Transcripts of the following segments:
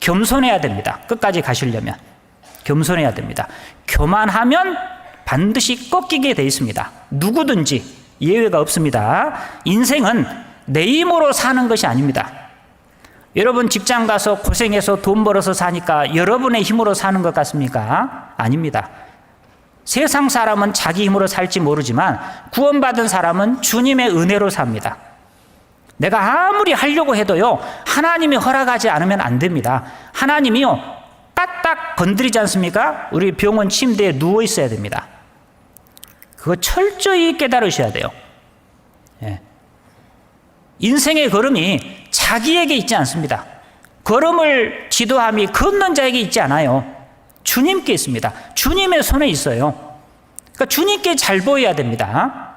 겸손해야 됩니다. 끝까지 가시려면 겸손해야 됩니다. 교만하면 반드시 꺾이게 돼 있습니다. 누구든지 예외가 없습니다. 인생은 내 힘으로 사는 것이 아닙니다. 여러분 직장 가서 고생해서 돈 벌어서 사니까 여러분의 힘으로 사는 것 같습니까? 아닙니다. 세상 사람은 자기 힘으로 살지 모르지만 구원받은 사람은 주님의 은혜로 삽니다. 내가 아무리 하려고 해도요, 하나님이 허락하지 않으면 안 됩니다. 하나님이요, 까딱 건드리지 않습니까? 우리 병원 침대에 누워 있어야 됩니다. 그거 철저히 깨달으셔야 돼요. 예. 인생의 걸음이 자기에게 있지 않습니다. 걸음을 지도함이 걷는 자에게 있지 않아요. 주님께 있습니다. 주님의 손에 있어요. 그러니까 주님께 잘 보여야 됩니다.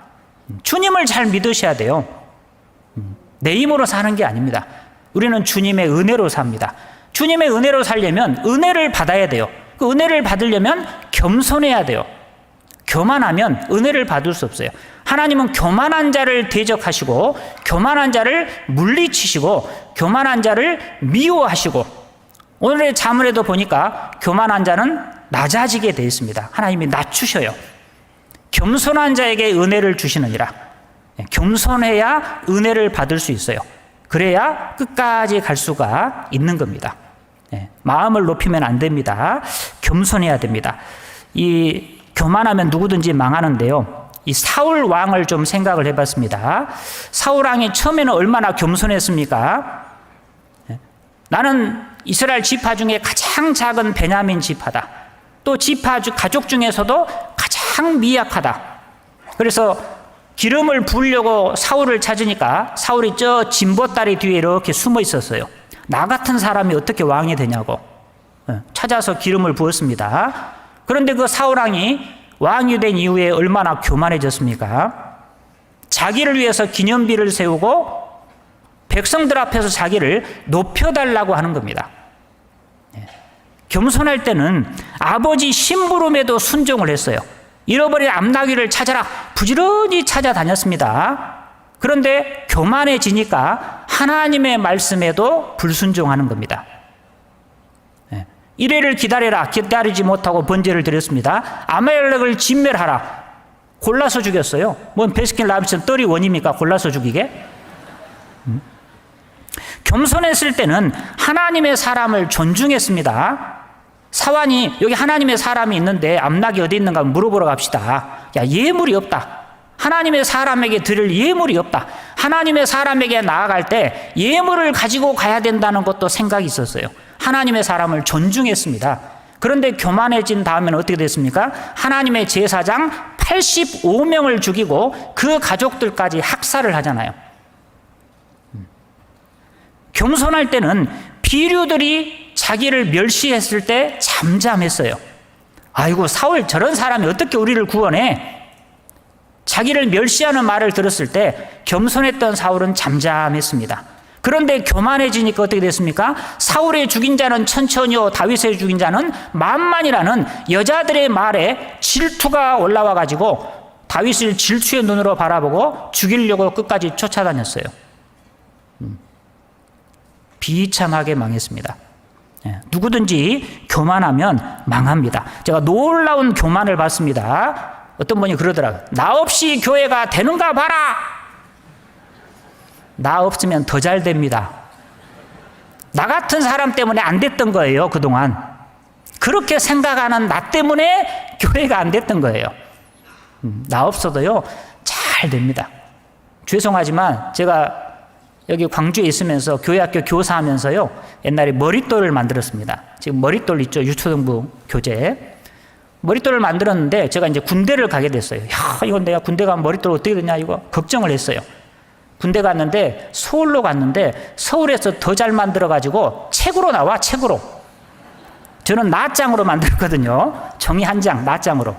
주님을 잘 믿으셔야 돼요. 내 힘으로 사는 게 아닙니다. 우리는 주님의 은혜로 삽니다. 주님의 은혜로 살려면 은혜를 받아야 돼요. 그 은혜를 받으려면 겸손해야 돼요. 교만하면 은혜를 받을 수 없어요. 하나님은 교만한 자를 대적하시고 교만한 자를 물리치시고 교만한 자를 미워하시고, 오늘의 자문에도 보니까 교만한 자는 낮아지게 되어 있습니다. 하나님이 낮추셔요. 겸손한 자에게 은혜를 주시느니라. 겸손해야 은혜를 받을 수 있어요. 그래야 끝까지 갈 수가 있는 겁니다. 마음을 높이면 안 됩니다. 겸손해야 됩니다. 이 교만하면 누구든지 망하는데요, 이 사울 왕을 좀 생각을 해봤습니다. 사울 왕이 처음에는 얼마나 겸손했습니까? 나는 이스라엘 지파 중에 가장 작은 베냐민 지파다. 또 지파 가족 중에서도 가장 미약하다. 그래서 기름을 부으려고 사울을 찾으니까 사울이 저 진보다리 뒤에 이렇게 숨어 있었어요. 나 같은 사람이 어떻게 왕이 되냐고 찾아서 기름을 부었습니다. 그런데 그 사울 왕이 왕이 된 이후에 얼마나 교만해졌습니까? 자기를 위해서 기념비를 세우고 백성들 앞에서 자기를 높여달라고 하는 겁니다. 겸손할 때는 아버지 심부름에도 순종을 했어요. 잃어버린 암나귀를 찾아라 부지런히 찾아다녔습니다. 그런데 교만해지니까 하나님의 말씀에도 불순종하는 겁니다. 이래를 기다려라, 기다리지 못하고 번제를 드렸습니다. 아말렉을 진멸하라, 골라서 죽였어요. 뭔 베스킨라빈스 떨이 원입니까? 골라서 죽이게? 겸손했을 때는 하나님의 사람을 존중했습니다. 사환이 여기 하나님의 사람이 있는데 암낙이 어디 있는가 물어보러 갑시다. 야, 예물이 없다. 하나님의 사람에게 드릴 예물이 없다. 하나님의 사람에게 나아갈 때 예물을 가지고 가야 된다는 것도 생각이 있었어요. 하나님의 사람을 존중했습니다. 그런데 교만해진 다음에는 어떻게 됐습니까? 하나님의 제사장 85명을 죽이고 그 가족들까지 학살을 하잖아요. 겸손할 때는 비류들이 자기를 멸시했을 때 잠잠했어요. 아이고, 사울 저런 사람이 어떻게 우리를 구원해? 자기를 멸시하는 말을 들었을 때 겸손했던 사울은 잠잠했습니다. 그런데 교만해지니까 어떻게 됐습니까? 사울의 죽인 자는 천천히요, 다윗의 죽인 자는 만만이라는 여자들의 말에 질투가 올라와 가지고 다윗을 질투의 눈으로 바라보고 죽이려고 끝까지 쫓아다녔어요. 비참하게 망했습니다. 누구든지 교만하면 망합니다. 제가 놀라운 교만을 봤습니다. 어떤 분이 그러더라고요. 나 없이 교회가 되는가 봐라. 나 없으면 더 잘 됩니다. 나 같은 사람 때문에 안 됐던 거예요, 그동안. 그렇게 생각하는 나 때문에 교회가 안 됐던 거예요. 나 없어도요, 잘 됩니다. 죄송하지만 제가 여기 광주에 있으면서 교회학교 교사하면서요, 옛날에 머릿돌을 만들었습니다. 지금 머릿돌 있죠, 유초등부 교재. 머릿돌을 만들었는데 제가 이제 군대를 가게 됐어요. 야, 이건 내가 군대 가면 머릿돌 어떻게 되냐, 이거 걱정을 했어요. 군대 갔는데 서울로 갔는데 서울에서 더 잘 만들어가지고 책으로 나와, 책으로. 저는 낫장으로 만들었거든요. 종이 한 장, 낫장으로.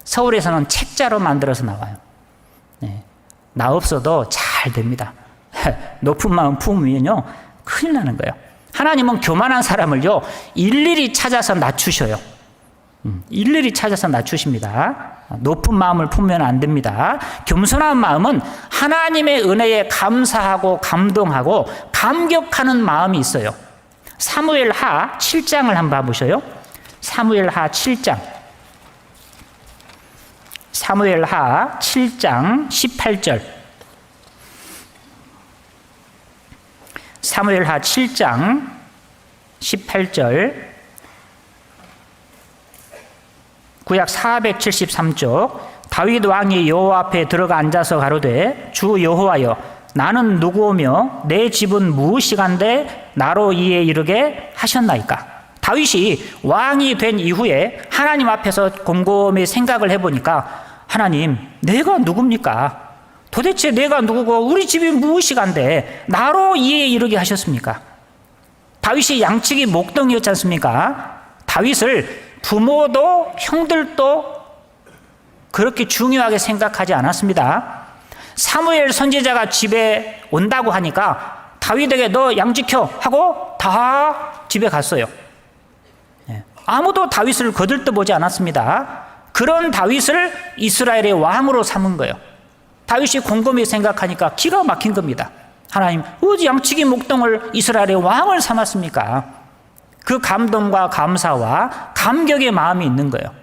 서울에서는 책자로 만들어서 나와요. 네. 나 없어도 잘 됩니다. 높은 마음 품으면요, 큰일 나는 거예요. 하나님은 교만한 사람을요, 일일이 찾아서 낮추셔요. 일일이 찾아서 낮추십니다. 높은 마음을 품으면 안 됩니다. 겸손한 마음은 하나님의 은혜에 감사하고 감동하고 감격하는 마음이 있어요. 사무엘하 7장을 한번 봐보셔요. 사무엘하 7장. 사무엘하 7장 18절. 사무엘하 7장 18절. 구약 473쪽. 다윗 왕이 여호와 앞에 들어가 앉아서 가로되 주 여호와여 나는 누구오며 내 집은 무엇이간데 나로 이에 이르게 하셨나이까. 다윗이 왕이 된 이후에 하나님 앞에서 곰곰이 생각을 해보니까 하나님 내가 누굽니까? 도대체 내가 누구고 우리 집이 무엇이간데 나로 이에 이르게 하셨습니까? 다윗이 양측이 목동이었지 않습니까? 다윗을 부모도 형들도 그렇게 중요하게 생각하지 않았습니다. 사무엘 선지자가 집에 온다고 하니까 다윗에게 너 양 지켜 하고 다 집에 갔어요. 아무도 다윗을 거들떠보지 않았습니다. 그런 다윗을 이스라엘의 왕으로 삼은 거예요. 다윗이 곰곰이 생각하니까 기가 막힌 겁니다. 하나님 어디 양치기 목동을 이스라엘의 왕을 삼았습니까? 그 감동과 감사와 감격의 마음이 있는 거예요.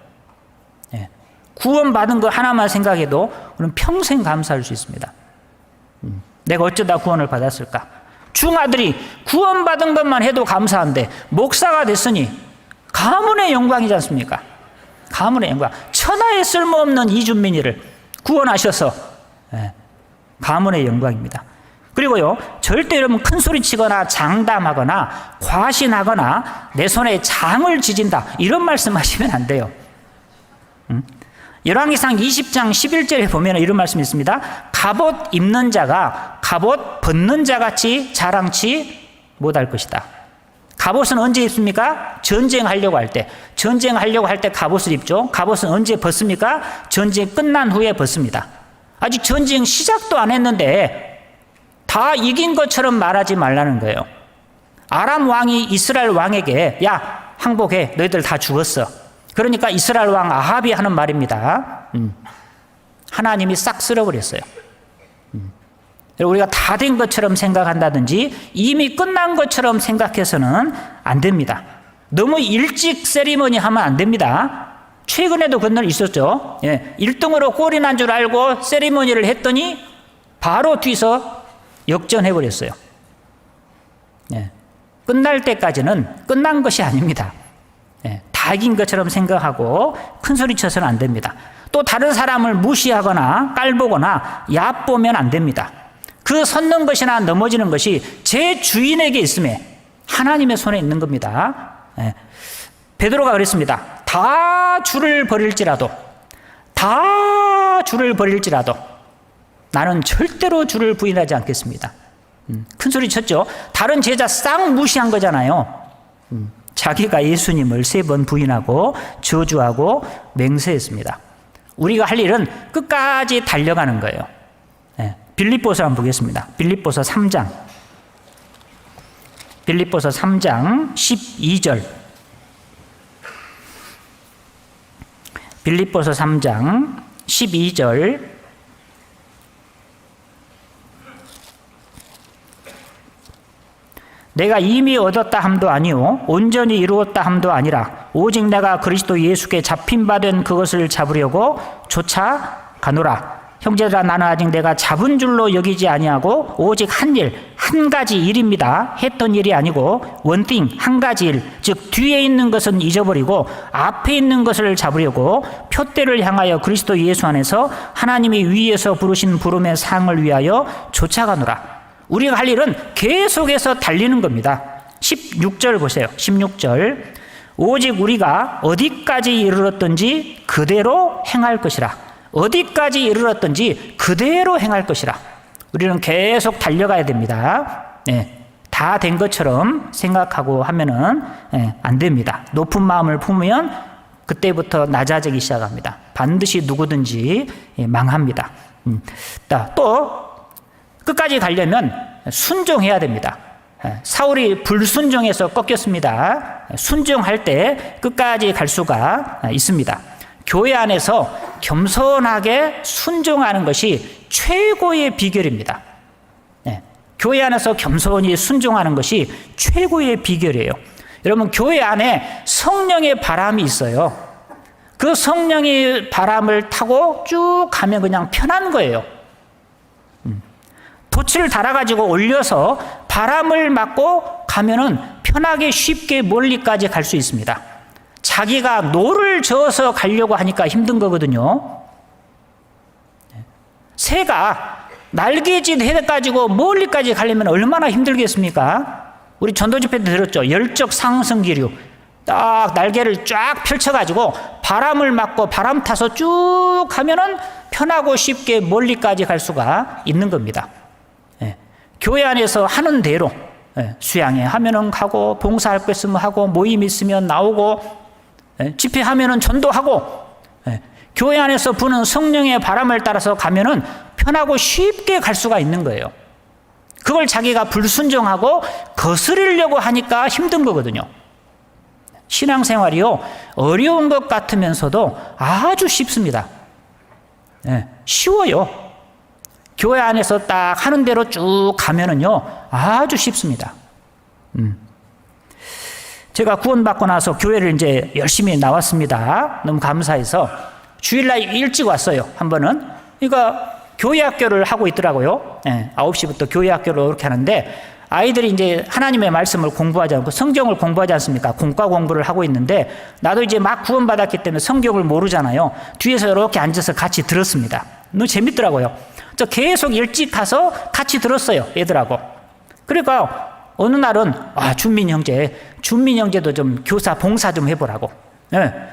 구원받은 거 하나만 생각해도 우리는 평생 감사할 수 있습니다. 내가 어쩌다 구원을 받았을까? 중아들이 구원받은 것만 해도 감사한데 목사가 됐으니 가문의 영광이지 않습니까? 가문의 영광. 천하에 쓸모없는 이준민이를 구원하셔서 가문의 영광입니다. 그리고요, 절대 여러분 큰 소리 치거나 장담하거나 과신하거나 내 손에 장을 지진다 이런 말씀하시면 안 돼요. 열왕기상 20장 11절에 보면 이런 말씀이 있습니다. 갑옷 입는 자가 갑옷 벗는 자 같이 자랑치 못할 것이다. 갑옷은 언제 입습니까? 전쟁하려고 할 때. 전쟁하려고 할 때 갑옷을 입죠. 갑옷은 언제 벗습니까? 전쟁 끝난 후에 벗습니다. 아직 전쟁 시작도 안 했는데 다 이긴 것처럼 말하지 말라는 거예요. 아람 왕이 이스라엘 왕에게 야 항복해 너희들 다 죽었어. 그러니까 이스라엘 왕 아합이 하는 말입니다. 하나님이 싹 쓸어버렸어요. 우리가 다 된 것처럼 생각한다든지 이미 끝난 것처럼 생각해서는 안 됩니다. 너무 일찍 세리머니 하면 안 됩니다. 최근에도 그런 일 있었죠. 1등으로 골이 난 줄 알고 세리머니를 했더니 바로 뒤서 역전해버렸어요. 끝날 때까지는 끝난 것이 아닙니다. 다 이긴 것처럼 생각하고 큰소리 쳐서는 안 됩니다. 또 다른 사람을 무시하거나 깔보거나 얕보면 안 됩니다. 그 섰는 것이나 넘어지는 것이 제 주인에게 있음에 하나님의 손에 있는 겁니다. 베드로가 그랬습니다. 다 주를 버릴지라도 나는 절대로 주를 부인하지 않겠습니다. 큰소리 쳤죠. 다른 제자 싹 무시한 거잖아요. 자기가 예수님을 3번 부인하고 저주하고 맹세했습니다. 우리가 할 일은 끝까지 달려가는 거예요. 빌립보서 한번 보겠습니다. 빌립보서 3장 12절. 빌립보서 3장 12절. 내가 이미 얻었다 함도 아니오 온전히 이루었다 함도 아니라 오직 내가 그리스도 예수께 잡힌 바 된 그것을 잡으려고 쫓아가노라. 형제들아 나는 아직 내가 잡은 줄로 여기지 아니하고 오직 한 가지 일입니다. 했던 일이 아니고 원띵 한 가지 일, 즉 뒤에 있는 것은 잊어버리고 앞에 있는 것을 잡으려고 표대를 향하여 그리스도 예수 안에서 하나님이 위에서 부르신 부름의 상을 위하여 쫓아가노라. 우리가 할 일은 계속해서 달리는 겁니다. 16절 보세요. 16절. 오직 우리가 어디까지 이르렀든지 그대로 행할 것이라. 어디까지 이르렀든지 그대로 행할 것이라. 우리는 계속 달려가야 됩니다. 다 된 것처럼 생각하고 하면은 안 됩니다. 높은 마음을 품으면 그때부터 낮아지기 시작합니다. 반드시 누구든지 망합니다. 또 끝까지 가려면 순종해야 됩니다. 사울이 불순종해서 꺾였습니다. 순종할 때 끝까지 갈 수가 있습니다. 교회 안에서 겸손하게 순종하는 것이 최고의 비결입니다. 교회 안에서 겸손히 순종하는 것이 최고의 비결이에요. 여러분, 교회 안에 성령의 바람이 있어요. 그 성령의 바람을 타고 쭉 가면 그냥 편한 거예요. 돛을 달아가지고 올려서 바람을 맞고 가면은 편하게 쉽게 멀리까지 갈 수 있습니다. 자기가 노를 저어서 가려고 하니까 힘든 거거든요. 새가 날개짓 해가지고 멀리까지 가려면 얼마나 힘들겠습니까? 우리 전도집회 때 들었죠. 열적 상승 기류. 딱 날개를 쫙 펼쳐가지고 바람을 맞고 바람 타서 쭉 가면은 편하고 쉽게 멀리까지 갈 수가 있는 겁니다. 교회 안에서 하는 대로 수양회 하면은 가고, 봉사할 거 있으면 하고, 모임 있으면 나오고, 집회하면은 전도하고, 교회 안에서 부는 성령의 바람을 따라서 가면은 편하고 쉽게 갈 수가 있는 거예요. 그걸 자기가 불순종하고 거스르려고 하니까 힘든 거거든요. 신앙생활이요, 어려운 것 같으면서도 아주 쉽습니다. 쉬워요. 교회 안에서 딱 하는 대로 쭉 가면은요, 아주 쉽습니다. 제가 구원받고 나서 교회를 이제 열심히 나왔습니다. 너무 감사해서 주일날 일찍 왔어요. 한 번은. 그러니까 교회 학교를 하고 있더라고요. 9시부터 교회 학교를 이렇게 하는데, 아이들이 이제 하나님의 말씀을 공부하지 않고 성경을 공부하지 않습니까? 공과 공부를 하고 있는데, 나도 이제 막 구원받았기 때문에 성경을 모르잖아요. 뒤에서 이렇게 앉아서 같이 들었습니다. 너무 재밌더라고요. 저 계속 일찍 가서 같이 들었어요, 애들하고. 그러니까 어느 날은 준민 형제도 좀 교사 봉사 좀 해보라고.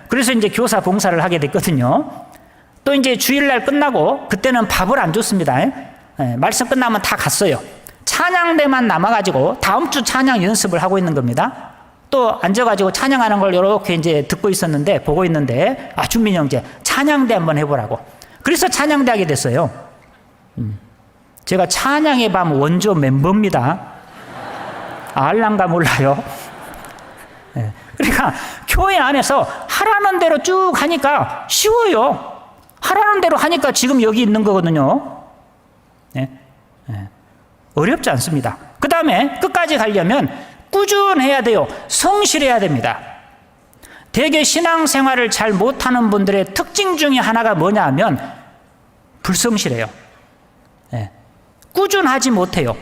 그래서 이제 교사 봉사를 하게 됐거든요. 또 이제 주일날 끝나고, 그때는 밥을 안 줬습니다. 말씀 끝나면 다 갔어요. 찬양대만 남아가지고 다음 주 찬양 연습을 하고 있는 겁니다. 또 앉아가지고 찬양하는 걸 이렇게 이제 듣고 있었는데, 보고 있는데, 준민 형제 찬양대 한번 해보라고. 그래서 찬양대 하게 됐어요. 제가 찬양의 밤 원조 멤버입니다. 알란가 몰라요. 그러니까 교회 안에서 하라는 대로 쭉 하니까 쉬워요. 하라는 대로 하니까 지금 여기 있는 거거든요. 어렵지 않습니다. 그 다음에 끝까지 가려면 꾸준해야 돼요. 성실해야 됩니다. 대개 신앙생활을 잘 못하는 분들의 특징 중에 하나가 뭐냐 하면 불성실해요. 꾸준하지 못해요.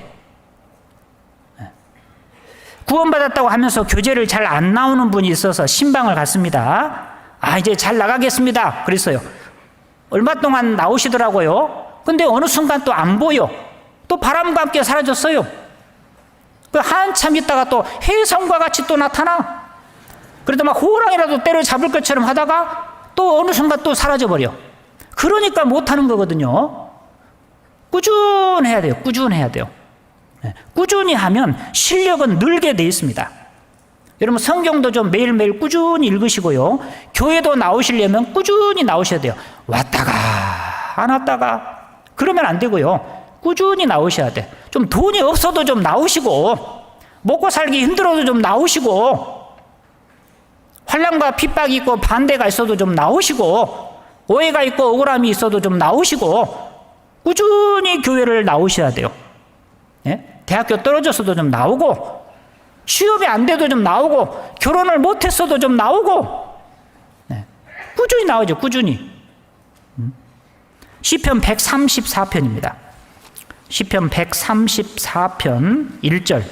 구원받았다고 하면서 교제를 잘 안 나오는 분이 있어서 신방을 갔습니다. 이제 잘 나가겠습니다. 그랬어요. 얼마 동안 나오시더라고요. 근데 어느 순간 또 안 보여. 또 바람과 함께 사라졌어요. 한참 있다가 또 혜성과 같이 또 나타나. 그래도 막 호랑이라도 때려잡을 것처럼 하다가 또 어느 순간 또 사라져버려. 그러니까 못하는 거거든요. 꾸준해야 돼요. 꾸준해야 돼요. 꾸준히 하면 실력은 늘게 돼 있습니다. 여러분, 성경도 좀 매일매일 꾸준히 읽으시고요. 교회도 나오시려면 꾸준히 나오셔야 돼요. 왔다가 안 왔다가 그러면 안 되고요. 꾸준히 나오셔야 돼. 좀 돈이 없어도 좀 나오시고, 먹고 살기 힘들어도 좀 나오시고, 환난과 핍박이 있고 반대가 있어도 좀 나오시고, 오해가 있고 억울함이 있어도 좀 나오시고, 꾸준히 교회를 나오셔야 돼요. 대학교 떨어졌어도 좀 나오고, 취업이 안 돼도 좀 나오고, 결혼을 못했어도 좀 나오고, 꾸준히 나오죠. 꾸준히. 시편 134편입니다. 시편 134편 1절.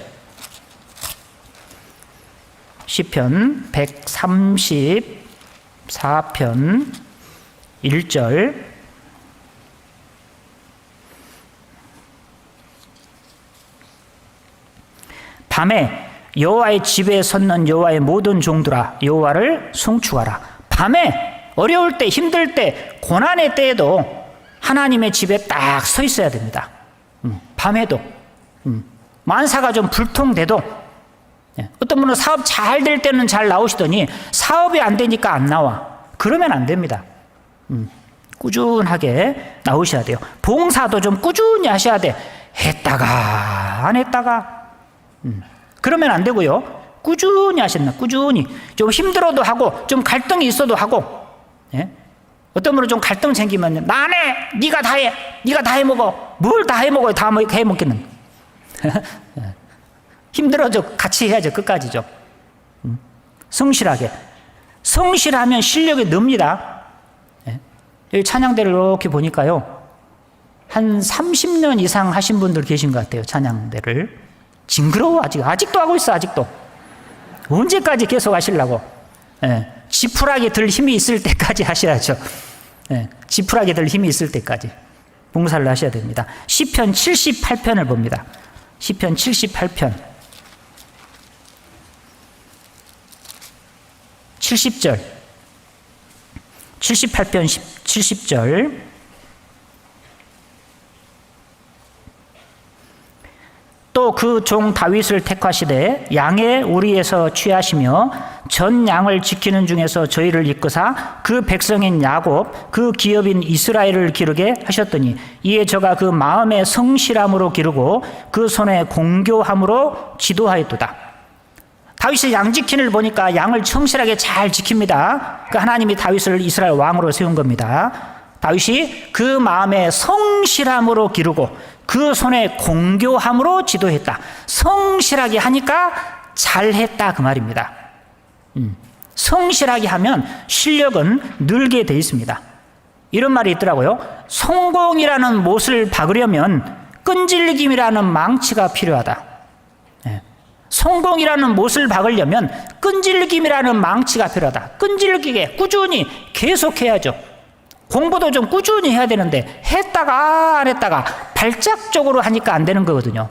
시편 134편 1절. 밤에 여호와의 집에 섰는 여호와의 모든 종들아, 여호와를 송축하라. 밤에 어려울 때, 힘들 때, 고난의 때에도 하나님의 집에 딱 서 있어야 됩니다. 밤에도. 만사가 좀 불통돼도. 어떤 분은 사업 잘 될 때는 잘 나오시더니 사업이 안 되니까 안 나와. 그러면 안 됩니다. 꾸준하게 나오셔야 돼요. 봉사도 좀 꾸준히 하셔야 돼. 했다가 안 했다가. 그러면 안 되고요. 꾸준히 하셨나. 꾸준히. 좀 힘들어도 하고, 좀 갈등이 있어도 하고. 어떤 분은 좀 갈등 생기면 나 안 해! 네가 다 해! 네가 다 해먹어! 뭘 다 해먹어요? 다 해먹겠는. 힘들어도 같이 해야죠. 끝까지죠. 성실하게. 성실하면 실력이 늡니다. 여기 찬양대를 이렇게 보니까요, 한 30년 이상 하신 분들 계신 것 같아요. 찬양대를. 징그러워. 아직도 하고 있어. 아직도. 언제까지 계속 하시려고. 지푸라기 들 힘이 있을 때까지 하셔야죠. 지푸라기 들 힘이 있을 때까지 봉사를 하셔야 됩니다. 시편 78편을 봅니다. 시편 78편 70절 78편 70절 또 그 종 다윗을 택하시되 양의 우리에서 취하시며 전 양을 지키는 중에서 저희를 이끄사 그 백성인 야곱 그 기업인 이스라엘을 기르게 하셨더니 이에 저가 그 마음의 성실함으로 기르고 그 손에 공교함으로 지도하였도다. 다윗이 양 지키는 보니까 양을 성실하게 잘 지킵니다. 그 하나님이 다윗을 이스라엘 왕으로 세운 겁니다. 다윗이 그 마음의 성실함으로 기르고 그 손에 공교함으로 지도했다. 성실하게 하니까 잘했다 그 말입니다. 성실하게 하면 실력은 늘게 돼 있습니다. 이런 말이 있더라고요. 성공이라는 못을 박으려면 끈질김이라는 망치가 필요하다. 성공이라는 못을 박으려면 끈질김이라는 망치가 필요하다. 끈질기게 꾸준히 계속해야죠. 공부도 좀 꾸준히 해야 되는데 했다가 안 했다가 발작적으로 하니까 안 되는 거거든요.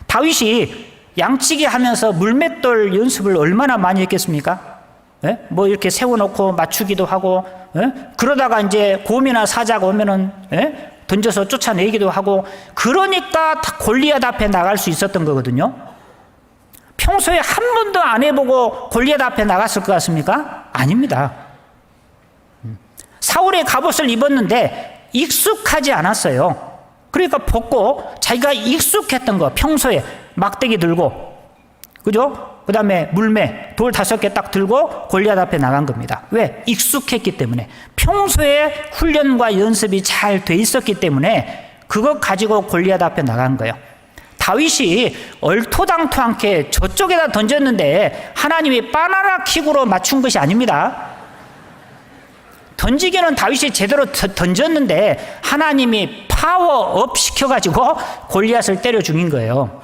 다윗이 양치기 하면서 물맷돌 연습을 얼마나 많이 했겠습니까? 뭐 이렇게 세워놓고 맞추기도 하고, 그러다가 이제 곰이나 사자가 오면은 던져서 쫓아내기도 하고, 그러니까 골리앗 앞에 나갈 수 있었던 거거든요. 평소에 한 번도 안 해보고 골리앗 앞에 나갔을 것 같습니까? 아닙니다. 사울의 갑옷을 입었는데 익숙하지 않았어요. 그러니까 벗고 자기가 익숙했던 거, 평소에 막대기 들고, 그죠? 그 다음에 물매, 돌 5개 딱 들고 골리앗 앞에 나간 겁니다. 왜? 익숙했기 때문에. 평소에 훈련과 연습이 잘 돼 있었기 때문에 그것 가지고 골리앗 앞에 나간 거예요. 다윗이 얼토당토않게 저쪽에다 던졌는데 하나님이 바나나 킥으로 맞춘 것이 아닙니다. 던지기는 다윗이 제대로 던졌는데 하나님이 파워업 시켜가지고 골리앗을 때려 죽인 거예요.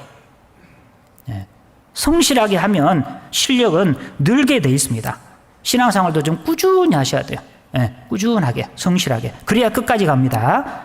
성실하게 하면 실력은 늘게 돼 있습니다. 신앙생활도 좀 꾸준히 하셔야 돼요. 꾸준하게, 성실하게. 그래야 끝까지 갑니다.